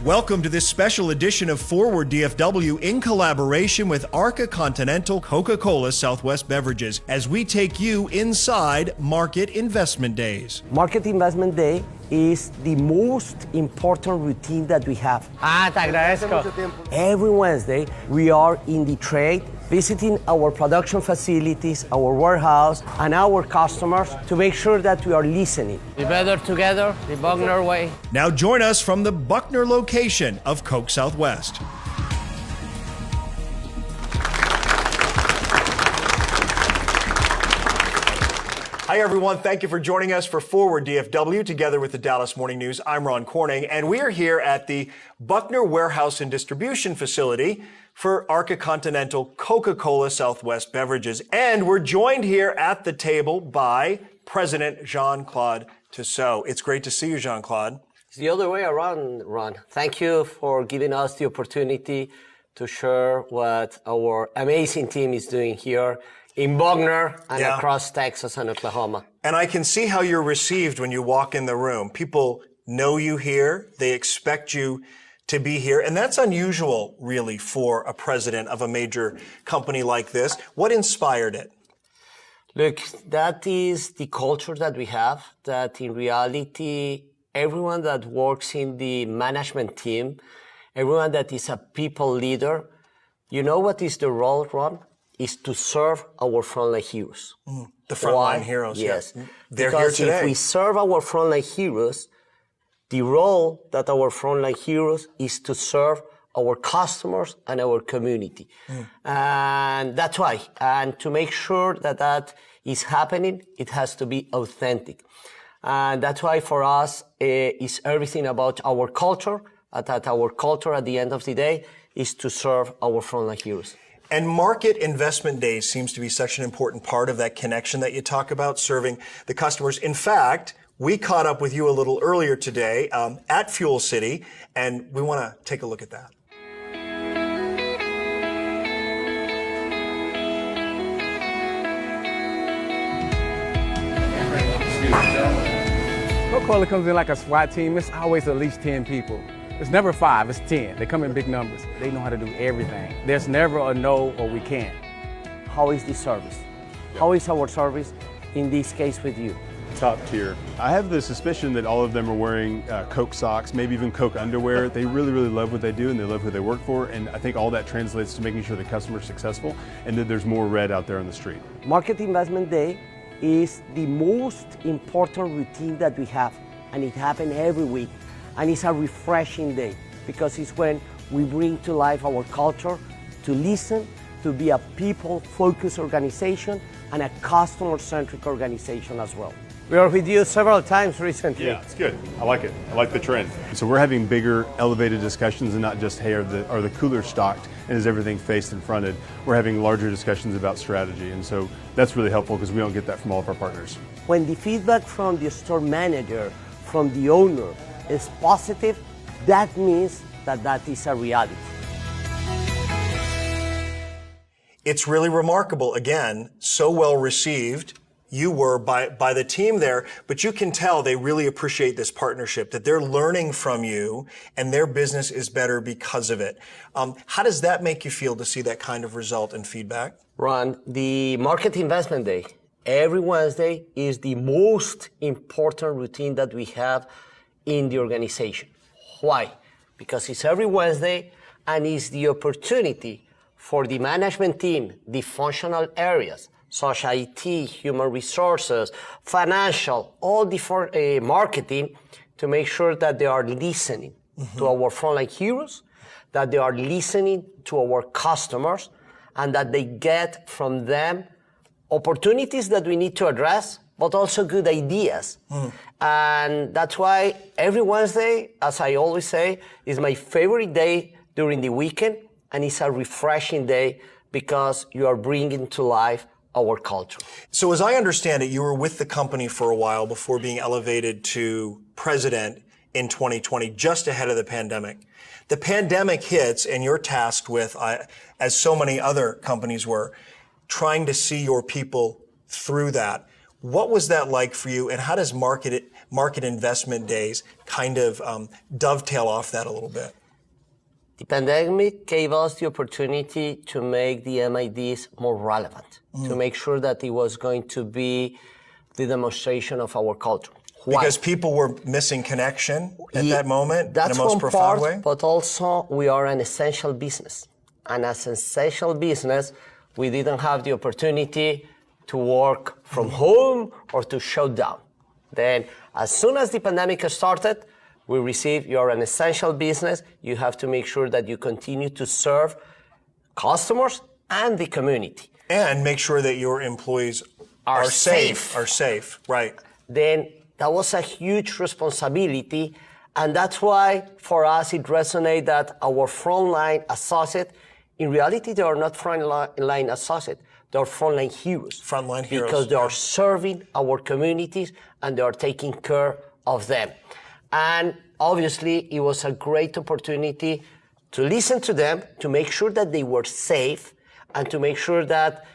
Welcome to this special edition of Forward DFW in collaboration with Arca Continental Coca-Cola Southwest Beverages as we take you inside Market Investment Days. Market Investment Day is the most important routine that we have. Te agradezco. Every Wednesday, we are in the trade, visiting our production facilities, our warehouse, and our customers to make sure that we are listening. Be better together, the Buckner way. Now join us from the Buckner location of Coke Southwest. Hi, everyone. Thank you for joining us for Forward DFW, together with the Dallas Morning News. I'm Ron Corning, and we are here at the Buckner Warehouse and Distribution Facility for Arca Continental Coca-Cola Southwest Beverages. And we're joined here at the table by President Jean-Claude Tissot. It's great to see you, Jean-Claude. It's the other way around, Ron. Thank you for giving us the opportunity to share what our amazing team is doing here in Buckner and across Texas and Oklahoma. And I can see how you're received when you walk in the room. People know you here. They expect you to be here. And that's unusual, really, for a president of a major company like this. What inspired it? Look, that is the culture that we have, that in reality, everyone that works in the management team, everyone that is a people leader, you know what is the role, Ron? Is to serve our frontline heroes. The frontline heroes, yes. Yeah. They're because here today. If we serve our frontline heroes, the role that our frontline heroes is to serve our customers and our community. And that's why. And to make sure that that is happening, it has to be authentic. And that's why for us, it's everything about our culture, that our culture at the end of the day is to serve our frontline heroes. And Market Investment Days seems to be such an important part of that connection that you talk about, serving the customers. In fact, we caught up with you a little earlier today at Fuel City, and we want to take a look at that. Coca-Cola comes in like a SWAT team. It's always at least 10 people. It's never 5, it's 10. They come in big numbers. They know how to do everything. There's never a no or we can't. How is the service? How is our service in this case with you? Top tier. I have the suspicion that all of them are wearing Coke socks, maybe even Coke underwear. They really, really love what they do and they love who they work for. And I think all that translates to making sure the customer is successful and that there's more red out there on the street. Market Investment Day is the most important routine that we have, and it happens every week. And it's a refreshing day because it's when we bring to life our culture, to listen, to be a people-focused organization and a customer-centric organization as well. We are with you several times recently. Yeah, it's good. I like it. I like the trend. So we're having bigger, elevated discussions and not just, hey, are the coolers stocked and is everything faced and fronted? We're having larger discussions about strategy. And so that's really helpful because we don't get that from all of our partners. When the feedback from the store manager, from the owner, is positive, that means that that is a reality. It's really remarkable, again, so well received you were by the team there, but you can tell they really appreciate this partnership, that they're learning from you and their business is better because of it. How does that make you feel to see that kind of result and feedback? Ron, the Market Investment Day, every Wednesday is the most important routine that we have in the organization. Why? Because it's every Wednesday and it's the opportunity for the management team, the functional areas, such as IT, human resources, financial, all the marketing, to make sure that they are listening to our frontline heroes, that they are listening to our customers, and that they get from them opportunities that we need to address, but also good ideas. And that's why every Wednesday, as I always say, is my favorite day during the weekend, and it's a refreshing day because you are bringing to life our culture. So as I understand it, you were with the company for a while before being elevated to president in 2020, just ahead of the pandemic. The pandemic hits and you're tasked with, as so many other companies were, trying to see your people through that. What was that like for you, and how does Market market investment days kind of dovetail off that a little bit? The pandemic gave us the opportunity to make the MIDs more relevant, to make sure that it was going to be the demonstration of our culture. Why? Because people were missing connection at that moment That's in a most one profound part, way? but also we are an essential business. And as an essential business, we didn't have the opportunity to work from home or to shut down. Then, as soon as the pandemic started, we received, you're an essential business, you have to make sure that you continue to serve customers and the community. And make sure that your employees Are safe. safe. Are safe, right. Then that was a huge responsibility, and that's why for us it resonates that our frontline associate, in reality they are not frontline associate, they are frontline heroes. Frontline heroes. Because they are serving our communities and they are taking care of them. And obviously it was a great opportunity to listen to them, to make sure that they were safe, and to make sure that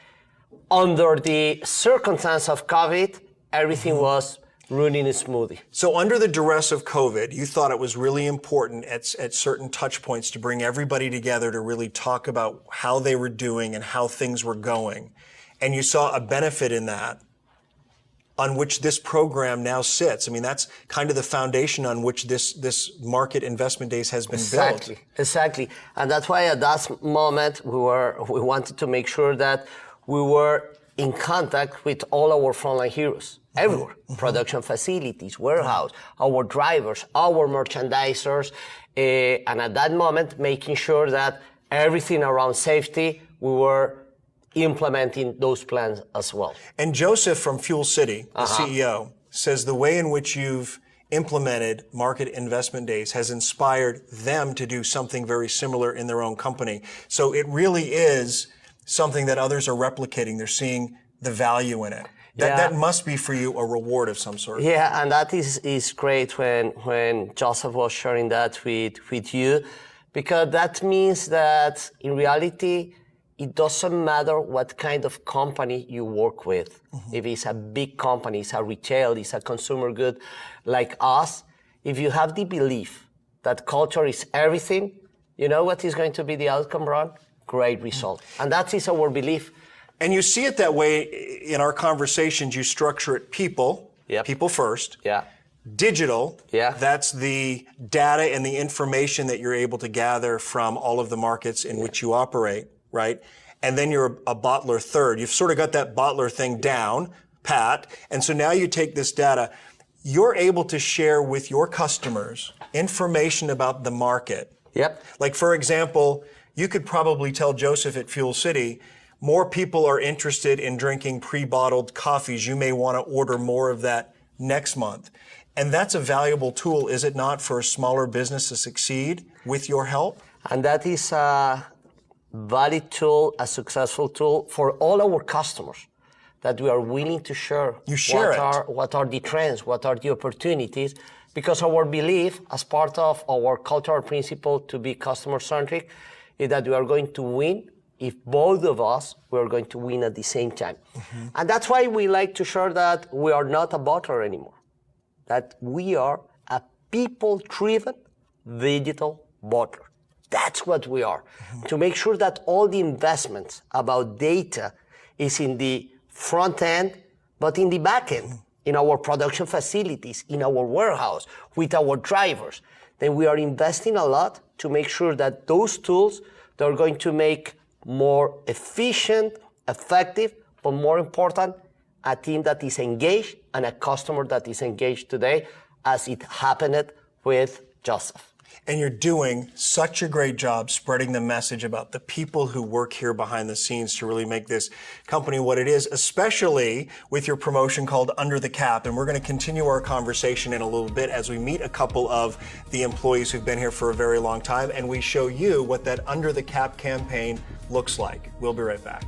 under the circumstance of COVID, everything was running smoothly. So under the duress of COVID, you thought it was really important at certain touch points to bring everybody together to really talk about how they were doing and how things were going. And you saw a benefit in that on which this program now sits. I mean, that's kind of the foundation on which this Market Investment Days has been built. Exactly. And that's why at that moment we wanted to make sure that we were in contact with all our frontline heroes. Everywhere, production facilities, warehouse, our drivers, our merchandisers, and at that moment, making sure that everything around safety, we were implementing those plans as well. And Joseph from Fuel City, the CEO, says the way in which you've implemented Market Investment Days has inspired them to do something very similar in their own company. So it really is something that others are replicating. They're seeing the value in it. That must be for you a reward of some sort. Yeah, and that is great when Joseph was sharing that with you, because that means that in reality, it doesn't matter what kind of company you work with. If it's a big company, it's a retail, it's a consumer good like us, if you have the belief that culture is everything, you know what is going to be the outcome, Ron? Great result. And that is our belief. And you see it that way in our conversations. You structure it people first. Yeah. Digital, Yeah. That's the data and the information that you're able to gather from all of the markets in which you operate, right? And then you're a bottler third. You've sort of got that bottler thing down, pat. And so now you take this data. You're able to share with your customers information about the market. Yep. Like, for example, you could probably tell Joseph at Fuel City, more people are interested in drinking pre-bottled coffees. You may want to order more of that next month. And that's a valuable tool, is it not, for a smaller business to succeed with your help? And that is a valid tool, a successful tool for all our customers that we are willing to share. You share what are the trends, what are the opportunities, because our belief as part of our cultural principle to be customer-centric is that we are going to win if both of us, we are going to win at the same time. And that's why we like to share that we are not a bottler anymore, that we are a people-driven digital bottler. That's what we are. To make sure that all the investments about data is in the front end, but in the back end, in our production facilities, in our warehouse, with our drivers. Then we are investing a lot to make sure that those tools, they're going to make more efficient, effective, but more important, a team that is engaged and a customer that is engaged today, as it happened with Joseph. And you're doing such a great job spreading the message about the people who work here behind the scenes to really make this company what it is, especially with your promotion called Under the Cap. And we're going to continue our conversation in a little bit as we meet a couple of the employees who've been here for a very long time, and we show you what that Under the Cap campaign looks like. We'll be right back.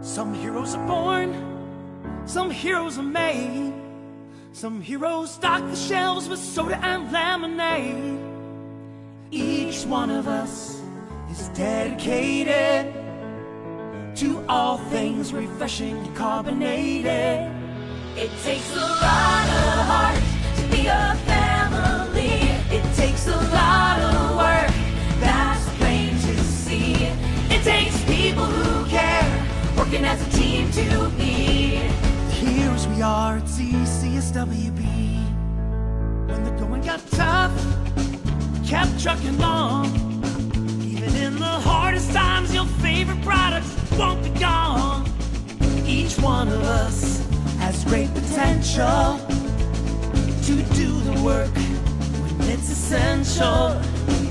Some heroes are born, some heroes are made. Some heroes stock the shelves with soda and lemonade. Each one of us is dedicated to all things refreshing and carbonated. It takes a lot of heart to be a family. It takes a lot of work, that's plain to see. It takes people who care, Working as a team to be the heroes we are at CCSWB. When the going got tough, we kept trucking on. Even in the hardest times, your favorite products won't be gone. Each one of us has great potential to do the work when it's essential.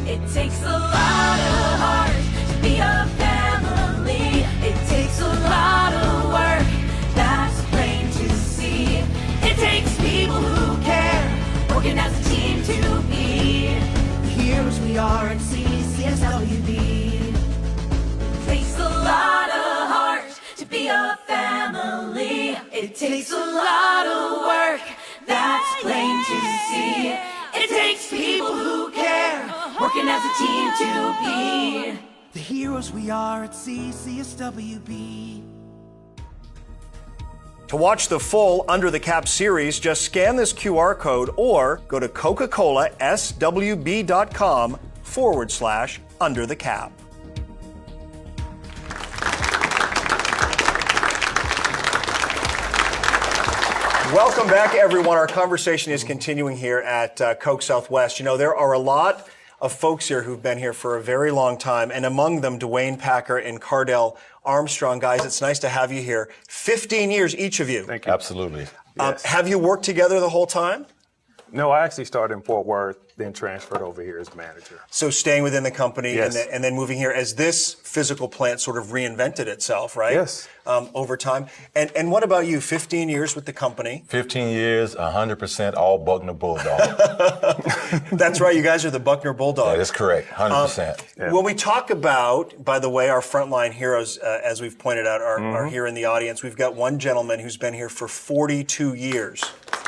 it takes a lot of heart to be a family. It takes a lot of work, that's plain to see. It takes people who care, Working as a team to be the heroes we are at CCSWB. It takes a lot of heart to be a family. It takes a lot of work, that's plain to see. It takes people who care, Working as a team to be the heroes we are at CCSWB. To watch the full Under the Cap series, just scan this QR code or go to coca-colaswb.com/under the cap. Welcome back, everyone. Our conversation is continuing here at Coke Southwest. You know, there are a lot of folks here who've been here for a very long time, and among them, Dwayne Packer and Cardell Armstrong. Guys, it's nice to have you here. 15 years, each of you. Thank you. Absolutely. Yes. Have you worked together the whole time? No, I actually started in Fort Worth, then transferred over here as manager. So staying within the company Yes. and then moving here as this physical plant sort of reinvented itself, right? Yes. Over time. And what about you? 15 years with the company. 15 years, 100% all Buckner Bulldog. That's right. You guys are the Buckner Bulldogs. That is correct, 100%. Yeah. When we talk about, by the way, our frontline heroes, as we've pointed out, are here in the audience. We've got one gentleman who's been here for 42 years.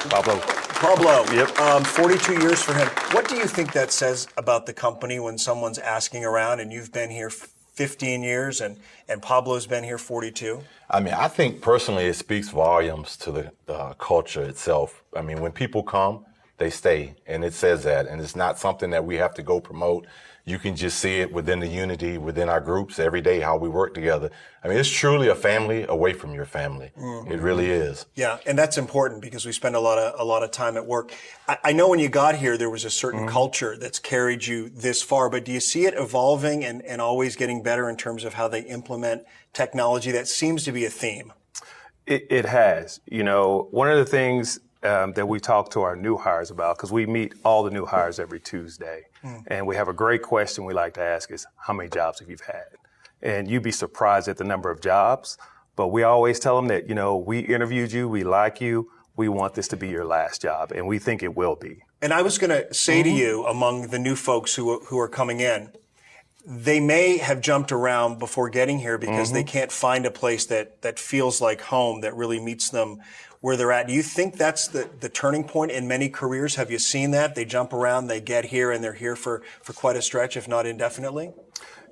Pablo. Pablo. Yep. 42 years for him. What do you think that says about the company when someone's asking around and you've been here 15 years and Pablo's been here 42? I mean, I think personally it speaks volumes to the culture itself. I mean, when people come, they stay, and it says that. And it's not something that we have to go promote. You can just see it within the unity, within our groups every day, how we work together. I mean, it's truly a family away from your family. It really is. Yeah, and that's important because we spend a lot of time at work. I know when you got here, there was a certain culture that's carried you this far, but do you see it evolving and always getting better in terms of how they implement technology? That seems to be a theme. It has. You know, one of the things that we talk to our new hires about, because we meet all the new hires every Tuesday, and we have a great question we like to ask is, how many jobs have you had? And you'd be surprised at the number of jobs, but we always tell them that, you know, we interviewed you, we like you, we want this to be your last job, and we think it will be. And I was going to say to you, among the new folks who are coming in, they may have jumped around before getting here because they can't find a place that feels like home, that really meets them where they're at. Do you think that's the turning point in many careers? Have you seen that? They jump around, they get here, and they're here for quite a stretch, if not indefinitely?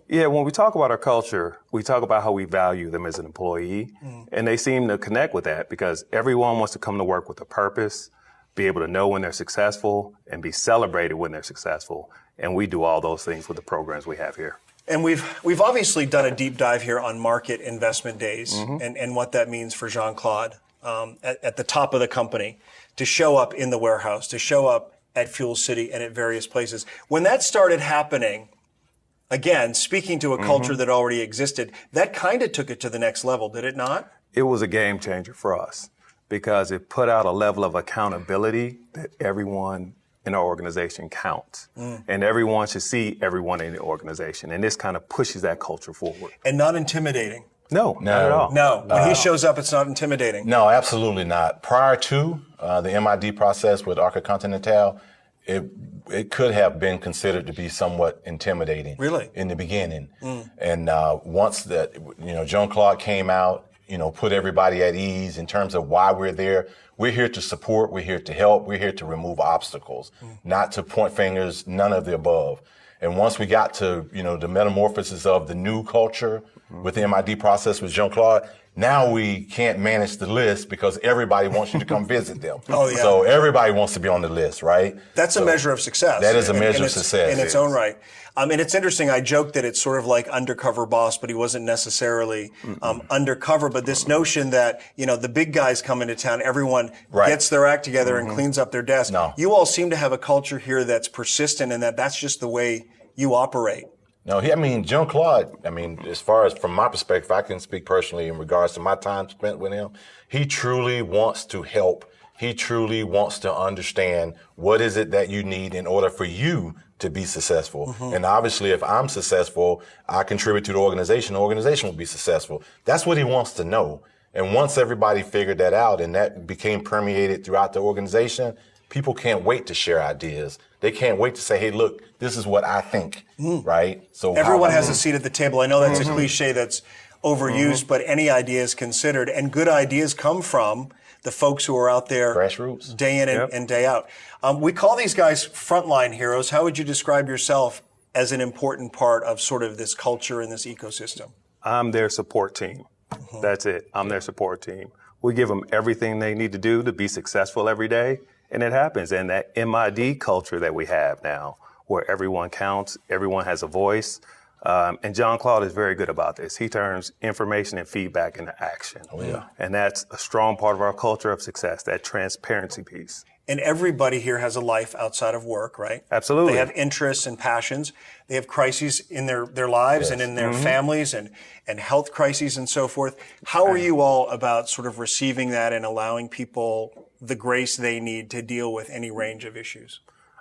Yeah, when we talk about our culture, we talk about how we value them as an employee, and they seem to connect with that because everyone wants to come to work with a purpose, be able to know when they're successful, and be celebrated when they're successful. And we do all those things with the programs we have here. And we've obviously done a deep dive here on market investment days and what that means for Jean-Claude at the top of the company to show up in the warehouse, to show up at Fuel City and at various places. When that started happening, again, speaking to a culture that already existed, that kind of took it to the next level, did it not? It was a game changer for us because it put out a level of accountability that everyone in our organization counts. And everyone should see everyone in the organization. And this kind of pushes that culture forward. And not intimidating. No, not at all. No, when he shows up, it's not intimidating. No, absolutely not. Prior to the MID process with Arca Continental, it could have been considered to be somewhat intimidating. Really? In the beginning. And once that, Jean-Claude came out, put everybody at ease in terms of why we're there. We're here to support, we're here to help, we're here to remove obstacles, not to point fingers, none of the above. And once we got to, the metamorphosis of the new culture with the MID process with Jean-Claude, now we can't manage the list because everybody wants you to come visit them. Oh, yeah. So everybody wants to be on the list, right? That's a measure of success. That is a measure of success. In its own right. And it's interesting. I joke that it's sort of like undercover boss, but he wasn't necessarily undercover. But this notion that, the big guys come into town, everyone gets their act together and cleans up their desk. No. You all seem to have a culture here that's persistent and that's just the way you operate. No, Jean-Claude, as far as from my perspective, I can speak personally in regards to my time spent with him. He truly wants to help. He truly wants to understand what is it that you need in order for you to be successful. And obviously, if I'm successful, I contribute to the organization will be successful. That's what he wants to know. And once everybody figured that out and that became permeated throughout the organization, people can't wait to share ideas. They can't wait to say, hey, look, this is what I think, right? So everyone has a seat at the table. I know that's a cliche that's overused, but any idea is considered. And good ideas come from the folks who are out there grassroots, day in and day out. We call these guys frontline heroes. How would you describe yourself as an important part of sort of this culture and this ecosystem? I'm their support team. That's it. I'm their support team. We give them everything they need to do to be successful every day. And it happens. And that MID culture that we have now, where everyone counts, everyone has a voice. And Jean-Claude is very good about this. He turns information and feedback into action. Oh, yeah. And that's a strong part of our culture of success, that transparency piece. And everybody here has a life outside of work, right? Absolutely. They have interests and passions. They have crises in their lives and in their families and health crises and so forth. How are you all about sort of receiving that and allowing people the grace they need to deal with any range of issues?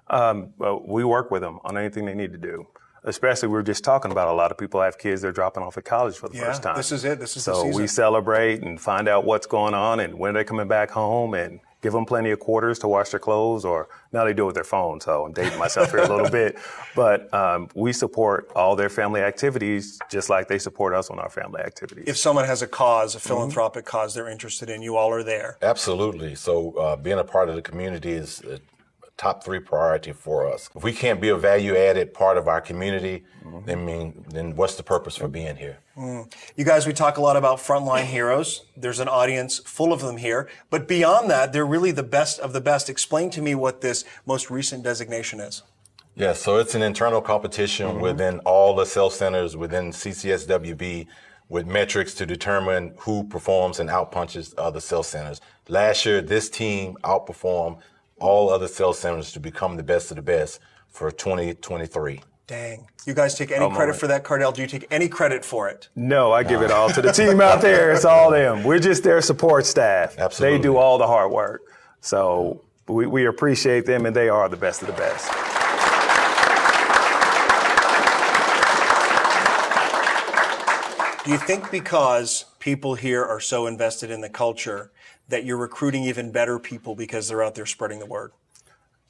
Well, we work with them on anything they need to do. Especially, we were just talking about a lot of people have kids they're dropping off at college for the first time. This is it. This is the season. So we celebrate and find out what's going on and when they're coming back home and give them plenty of quarters to wash their clothes, or now they do it with their phone. So I'm dating myself here a little bit. But we support all their family activities just like they support us on our family activities. If someone has a cause, a philanthropic cause they're interested in, you all are there. Absolutely. So being a part of the community is a top 3 priority for us. If we can't be a value-added part of our community, then what's the purpose for being here? You guys, we talk a lot about frontline heroes. There's an audience full of them here. But beyond that, they're really the best of the best. Explain to me what this most recent designation is. Yeah, so it's an internal competition within all the sales centers within CCSWB with metrics to determine who performs and outpunches other sales centers. Last year, this team outperformed all other sales centers to become the best of the best for 2023. Dang. You guys take any credit for that, Cardell? Do you take any credit for it? No, I give it all to the team out there. It's all them. We're just their support staff. Absolutely. They do all the hard work. So we appreciate them, and they are the best of the best. Do you think because people here are so invested in the culture that you're recruiting even better people because they're out there spreading the word?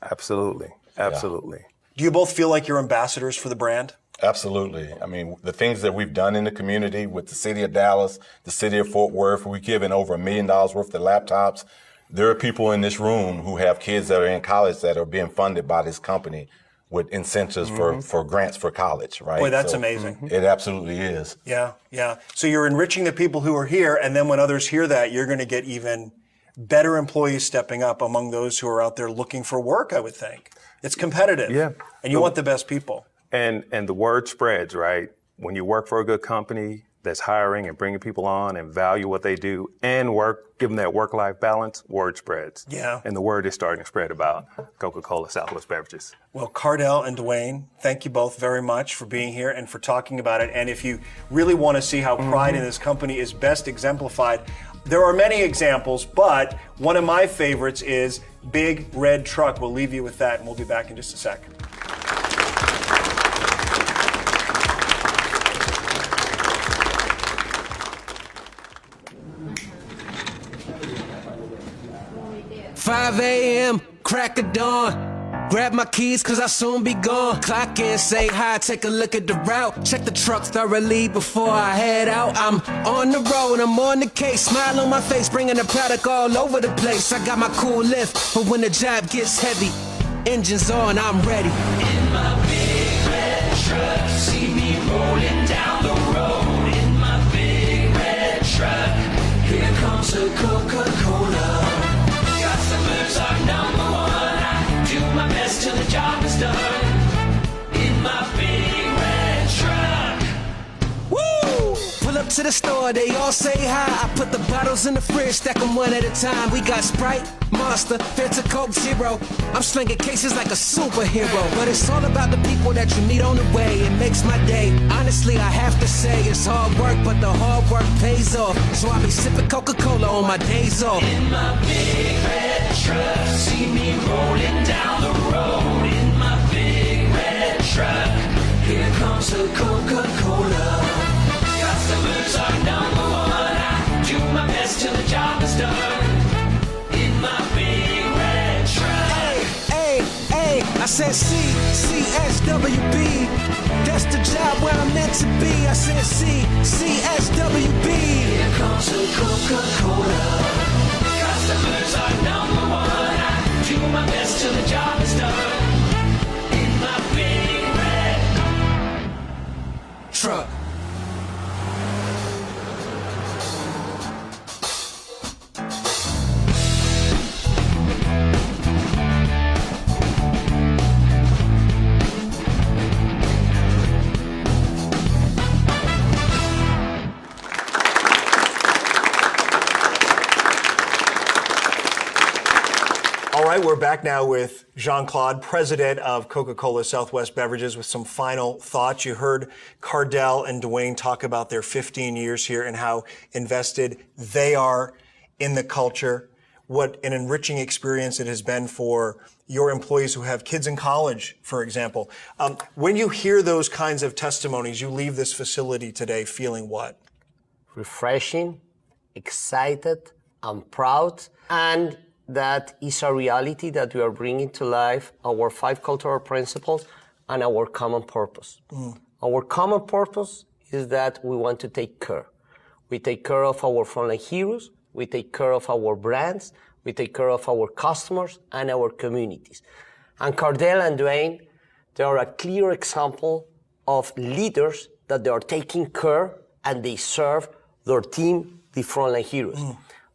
Absolutely. Absolutely. Yeah. Do you both feel like you're ambassadors for the brand? Absolutely. I mean, the things that we've done in the community with the city of Dallas, the city of Fort Worth, we've given over $1 million worth of laptops. There are people in this room who have kids that are in college that are being funded by this company with incentives for grants for college, right? Boy, that's amazing. It absolutely is. Yeah, yeah. So you're enriching the people who are here, and then when others hear that, you're going to get even better employees stepping up among those who are out there looking for work, I would think. It's competitive. Yeah. And you want the best people. And the word spreads, right? When you work for a good company that's hiring and bringing people on and value what they do and give them that work-life balance, word spreads. Yeah. And the word is starting to spread about Coca-Cola Southwest Beverages. Well, Cardell and Dwayne, thank you both very much for being here and for talking about it. And if you really want to see how pride in this company is best exemplified, there are many examples, but one of my favorites is Big Red Truck. We'll leave you with that, and we'll be back in just a sec. $5 a.m., crack of dawn. Grab my keys, cause I'll soon be gone. Clock in, say hi, take a look at the route. Check the truck thoroughly before I head out. I'm on the road, I'm on the case. Smile on my face, bringing the product all over the place. I got my cool lift, but when the job gets heavy, engines on, I'm ready. In my big red rolling down the road in my big red truck. Here comes the Coca-Cola. Customers are number one. I do my best till the job is done. In my big red truck. Woo! Pull up to the store, they all say hi. I put the bottles in the fridge, stack them one at a time. We got Sprite, Monster, Fanta, Coke, Zero. I'm slinging cases like a superhero. But it's all about the people that you meet on the way. It makes my day. Honestly, I have to say it's hard work, but the hard work pays off. So I be sipping Coca-Cola on my days off. In my big red truck, see me rolling down the road. In my big red truck, here comes the Coca-Cola. Customers are number one. I do my best till the job is done. In my big red truck. Hey, hey, I said CSWB. That's the job where I'm meant to be. I said CSWB. Here comes the Coca-Cola. Customers are number one. I do my best till the job is done. In my big red Truck. All right, we're back now with Jean-Claude, president of Coca-Cola Southwest Beverages, with some final thoughts. You heard Cardell and Dwayne talk about their 15 years here and how invested they are in the culture. What an enriching experience it has been for your employees who have kids in college, for example. When you hear those kinds of testimonies, you leave this facility today feeling what? Refreshing, excited, and proud, and that is a reality that we are bringing to life, our 5 cultural principles and our common purpose. Our common purpose is that we want to take care. We take care of our frontline heroes, we take care of our brands, we take care of our customers and our communities. And Cardell and Dwayne, they are a clear example of leaders that they are taking care and they serve their team, the frontline heroes.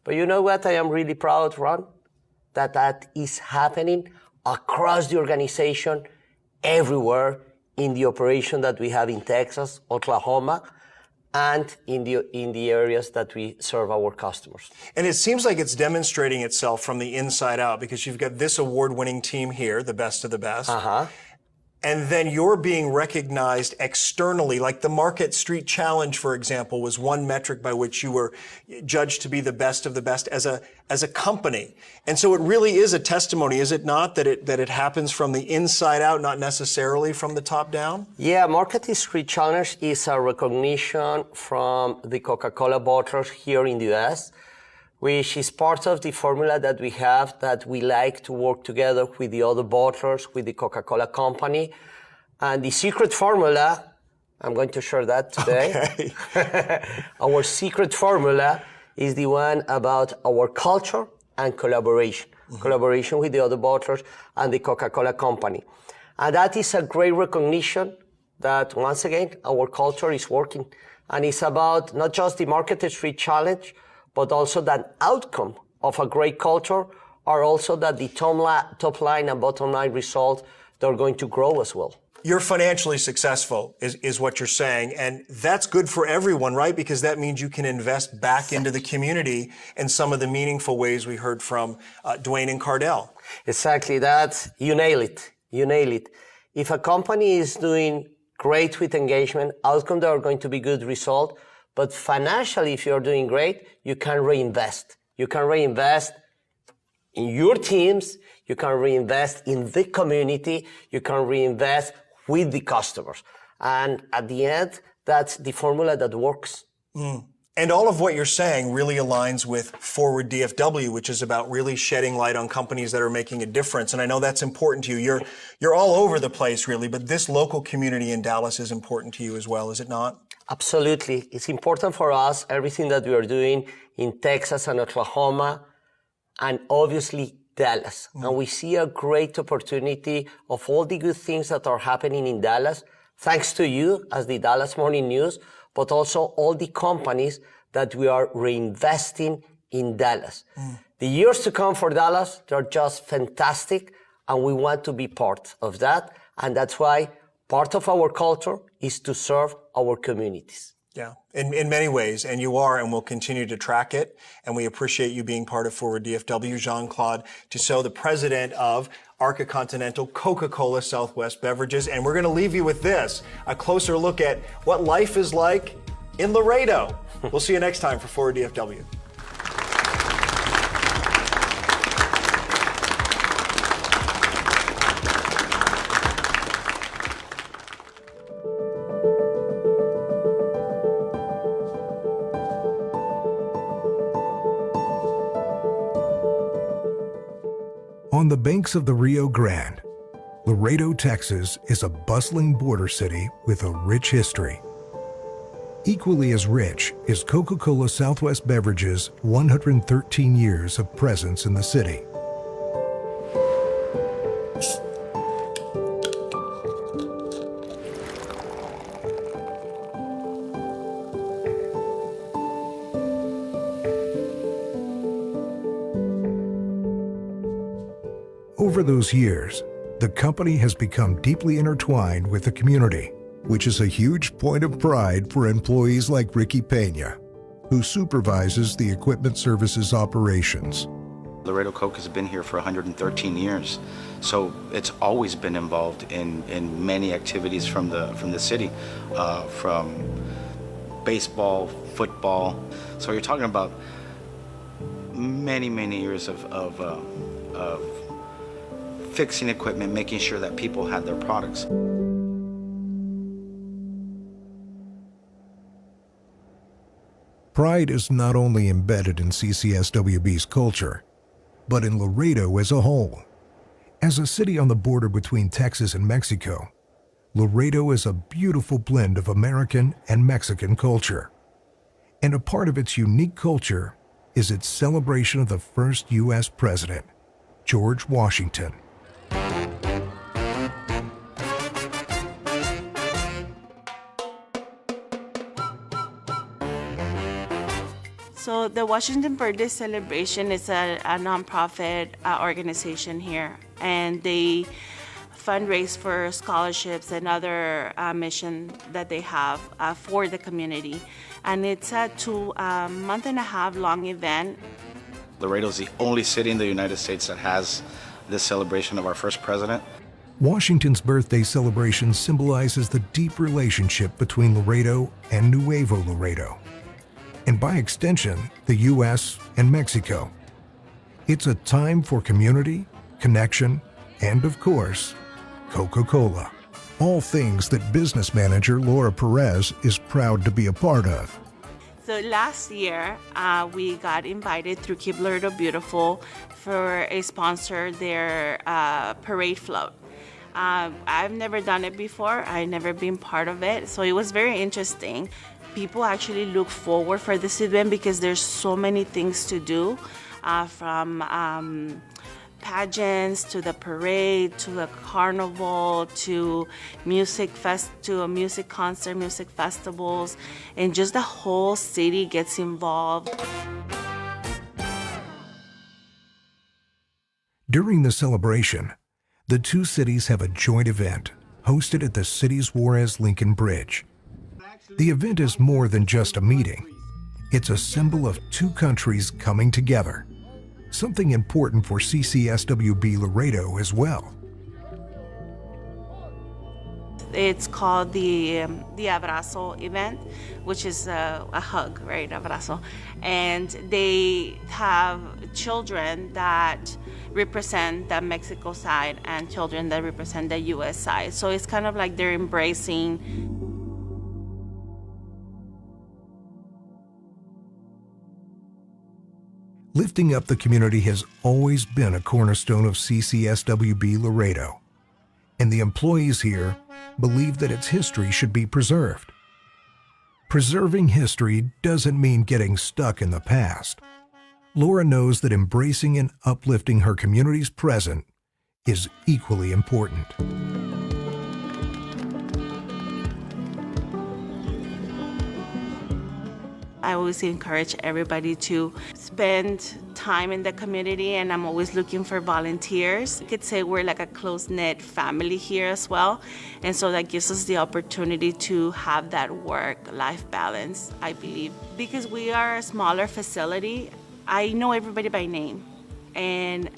But you know what I am really proud, Ron? That is happening across the organization, everywhere in the operation that we have in Texas, Oklahoma, and in the areas that we serve our customers. And it seems like it's demonstrating itself from the inside out because you've got this award-winning team here, the best of the best. And then you're being recognized externally, like the Market Street Challenge, for example, was one metric by which you were judged to be the best of the best as a company. And so it really is a testimony, is it not, that it happens from the inside out, not necessarily from the top down? Yeah, Market Street Challenge is a recognition from the Coca-Cola bottlers here in the US, which is part of the formula that we have, that we like to work together with the other bottlers, with the Coca-Cola company. And the secret formula, I'm going to share that today. Okay. Our secret formula is the one about our culture and collaboration. Collaboration with the other bottlers and the Coca-Cola company. And that is a great recognition that, once again, our culture is working. And it's about not just the Market Street Challenge, but also that outcome of a great culture are also that the top line and bottom line results, they're going to grow as well. You're financially successful is what you're saying. And that's good for everyone, right? Because that means you can invest back into the community in some of the meaningful ways we heard from Dwayne and Cardell. Exactly. You nail it. You nail it. If a company is doing great with engagement, outcomes are going to be good result. But financially, if you're doing great, you can reinvest. You can reinvest in your teams. You can reinvest in the community. You can reinvest with the customers. And at the end, that's the formula that works. And all of what you're saying really aligns with Forward DFW, which is about really shedding light on companies that are making a difference. And I know that's important to you. You're all over the place, really, but this local community in Dallas is important to you as well, is it not? Absolutely. It's important for us, everything that we are doing in Texas and Oklahoma, and obviously Dallas. And we see a great opportunity of all the good things that are happening in Dallas. thanks to you as the Dallas Morning News, but also all the companies that we are reinvesting in Dallas. The years to come for Dallas, they're just fantastic, and we want to be part of that. And that's why part of our culture is to serve our communities. Yeah, in many ways, and you are, and we'll continue to track it. And we appreciate you being part of Forward DFW. Jean-Claude Tissot, the president of Arca Continental Coca-Cola Southwest Beverages. And we're going to leave you with this, a closer look at what life is like in Laredo. We'll see you next time for Forward DFW. On the banks of the Rio Grande, Laredo, Texas is a bustling border city with a rich history. Equally as rich is Coca-Cola Southwest Beverages' 113 years of presence in the city. Over those years, the company has become deeply intertwined with the community, which is a huge point of pride for employees like Ricky Pena, who supervises the equipment services operations. Laredo Coke has been here for 113 years, so it's always been involved in many activities from the city, from baseball, football. So you're talking about many years of fixing equipment, making sure that people had their products. Pride is not only embedded in CCSWB's culture, but in Laredo as a whole. As a city on the border between Texas and Mexico, Laredo is a beautiful blend of American and Mexican culture. And a part of its unique culture is its celebration of the first U.S. president, George Washington. So the Washington Birthday Celebration is a nonprofit organization here, and they fundraise for scholarships and other mission that they have for the community. And it's a 2.5-month long event. Laredo is the only city in the United States that has this celebration of our first president. Washington's birthday celebration symbolizes the deep relationship between Laredo and Nuevo Laredo, and by extension, the U.S. and Mexico. It's a time for community, connection, and of course, Coca-Cola. All things that business manager Laura Perez is proud to be a part of. So last year, we got invited through Keep Laredo Beautiful for a sponsor their parade float. I've never done it before. I've never been part of it, so it was very interesting. People actually look forward for this event because there's so many things to do, from pageants to the parade to the carnival to a music concert, music festivals, and just the whole city gets involved. During the celebration, the two cities have a joint event hosted at the city's Juarez-Lincoln Bridge. The event is more than just a meeting. It's a symbol of two countries coming together, something important for CCSWB Laredo as well. It's called the Abrazo event, which is a hug, right? Abrazo. And they have children that represent the Mexico side and children that represent the U.S. side. So it's kind of like they're embracing. Lifting up the community has always been a cornerstone of CCSWB Laredo, and the employees here believe that its history should be preserved. Preserving history doesn't mean getting stuck in the past. Laura knows that embracing and uplifting her community's present is equally important. always encourage everybody to spend time in the community, and I'm always looking for volunteers. You could say we're like a close-knit family here as well, and so that gives us the opportunity to have that work-life balance, I believe. Because we are a smaller facility, I know everybody by name. And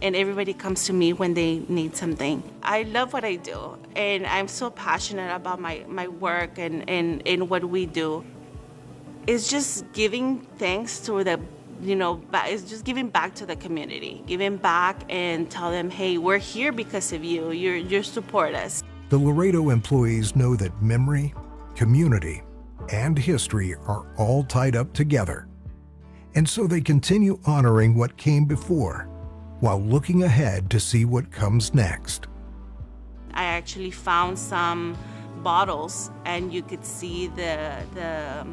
everybody comes to me when they need something. I love what I do, and I'm so passionate about my work and what we do. It's just giving thanks to the, it's just giving back to the community, giving back and tell them, hey, we're here because of you. You support us. The Laredo employees know that memory, community, and history are all tied up together. And so they continue honoring what came before while looking ahead to see what comes next. I actually found some bottles, and you could see the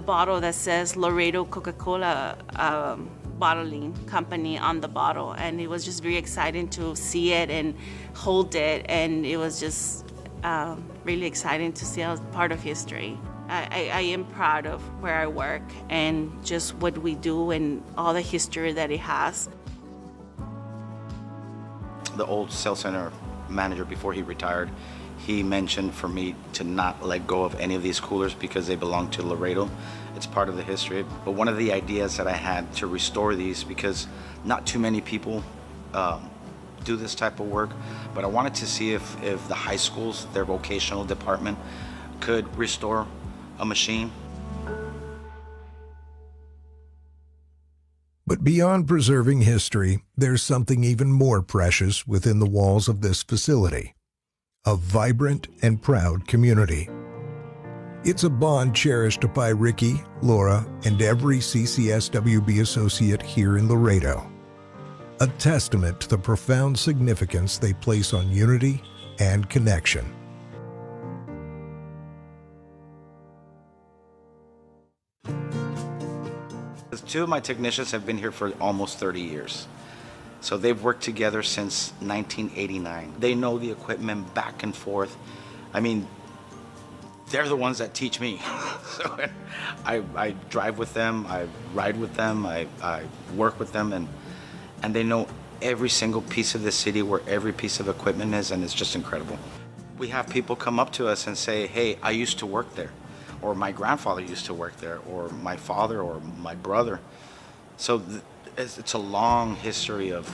bottle that says Laredo Coca-Cola bottling company on the bottle, and it was just very exciting to see it and hold it, and it was just really exciting to see as part of history. I am proud of where I work and just what we do and all the history that it has. The old sales center manager, before he retired, he mentioned for me to not let go of any of these coolers because they belong to Laredo. It's part of the history. But one of the ideas that I had to restore these, because not too many people do this type of work, but I wanted to see if the high schools, their vocational department, could restore a machine. But beyond preserving history, there's something even more precious within the walls of this facility: a vibrant and proud community. It's a bond cherished by Ricky, Laura, and every CCSWB associate here in Laredo. A testament to the profound significance they place on unity and connection. Two of my technicians have been here for almost 30 years. So they've worked together since 1989. They know the equipment back and forth. I mean, they're the ones that teach me. So I drive with them, I ride with them, I work with them, and they know every single piece of the city, where every piece of equipment is, and it's just incredible. We have people come up to us and say, hey, I used to work there, or my grandfather used to work there, or my father, or my brother. So it's a long history of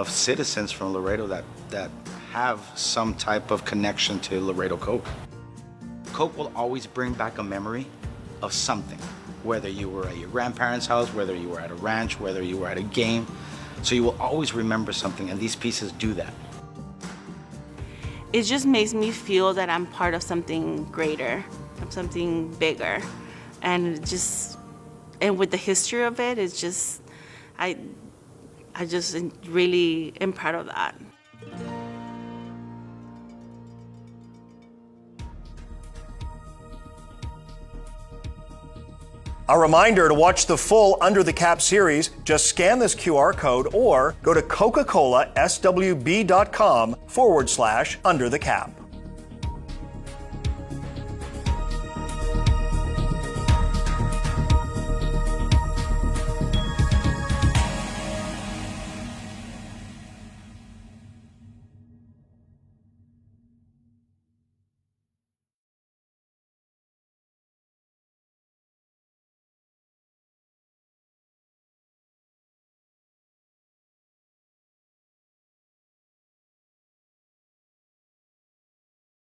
citizens from Laredo that have some type of connection to Laredo Coke. Coke will always bring back a memory of something, whether you were at your grandparents' house, whether you were at a ranch, whether you were at a game. So you will always remember something, and these pieces do that. It just makes me feel that I'm part of something greater, of something bigger, and with the history of it, it's just, I just really am proud of that. A reminder to watch the full Under the Cap series. Just scan this QR code or go to Coca-ColaSWB.com/Under the Cap.